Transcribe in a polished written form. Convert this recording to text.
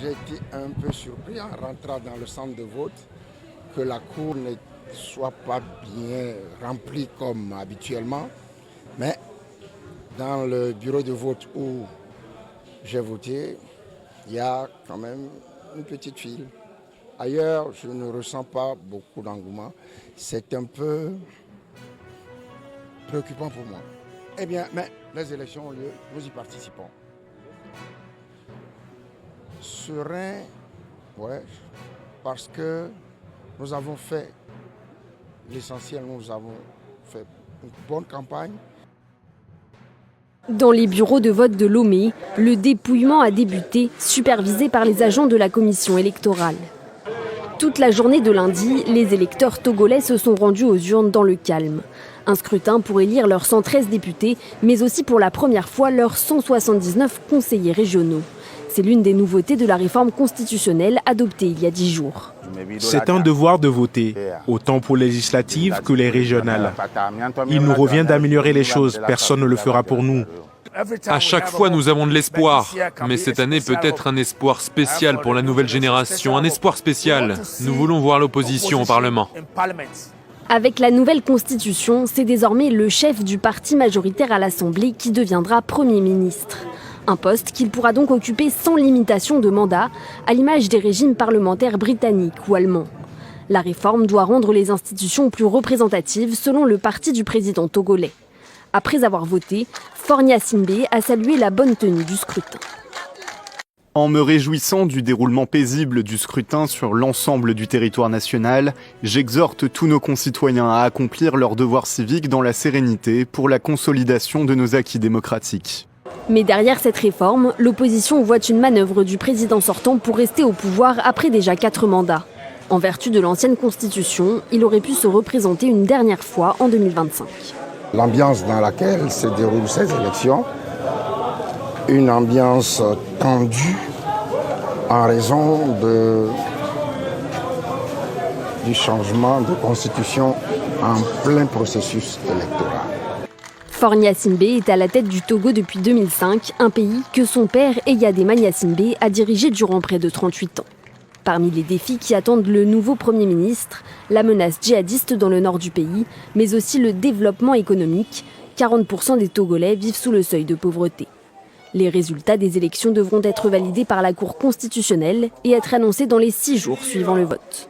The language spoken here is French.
J'ai été un peu surpris en rentrant dans le centre de vote que la cour ne soit pas bien remplie comme habituellement. Mais dans le bureau de vote où j'ai voté, il y a quand même une petite file. Ailleurs, je ne ressens pas beaucoup d'engouement. C'est un peu préoccupant pour moi. Eh bien, mais les élections ont lieu, nous y participons. Serein, ouais, parce que nous avons fait l'essentiel, nous avons fait une bonne campagne. Dans les bureaux de vote de Lomé, le dépouillement a débuté, supervisé par les agents de la commission électorale. Toute la journée de lundi, les électeurs togolais se sont rendus aux urnes dans le calme. Un scrutin pour élire leurs 113 députés, mais aussi pour la première fois leurs 179 conseillers régionaux. C'est l'une des nouveautés de la réforme constitutionnelle adoptée il y a 10 jours. C'est un devoir de voter, autant pour les législatives que les régionales. Il nous revient d'améliorer les choses, personne ne le fera pour nous. À chaque fois, nous avons de l'espoir. Mais cette année peut être un espoir spécial pour la nouvelle génération. Un espoir spécial. Nous voulons voir l'opposition au Parlement. Avec la nouvelle constitution, c'est désormais le chef du parti majoritaire à l'Assemblée qui deviendra Premier ministre. Un poste qu'il pourra donc occuper sans limitation de mandat, à l'image des régimes parlementaires britanniques ou allemands. La réforme doit rendre les institutions plus représentatives selon le parti du président togolais. Après avoir voté, Faure Gnassingbé a salué la bonne tenue du scrutin. En me réjouissant du déroulement paisible du scrutin sur l'ensemble du territoire national, j'exhorte tous nos concitoyens à accomplir leur devoir civique dans la sérénité pour la consolidation de nos acquis démocratiques. Mais derrière cette réforme, l'opposition voit une manœuvre du président sortant pour rester au pouvoir après déjà 4 mandats. En vertu de l'ancienne constitution, il aurait pu se représenter une dernière fois en 2025. L'ambiance dans laquelle se déroulent ces élections, une ambiance tendue en raison du changement de constitution en plein processus électoral. Faure Gnassingbé est à la tête du Togo depuis 2005, un pays que son père Eyadema Gnassingbé a dirigé durant près de 38 ans. Parmi les défis qui attendent le nouveau Premier ministre, la menace djihadiste dans le nord du pays, mais aussi le développement économique. 40% des Togolais vivent sous le seuil de pauvreté. Les résultats des élections devront être validés par la Cour constitutionnelle et être annoncés dans les 6 jours suivant le vote.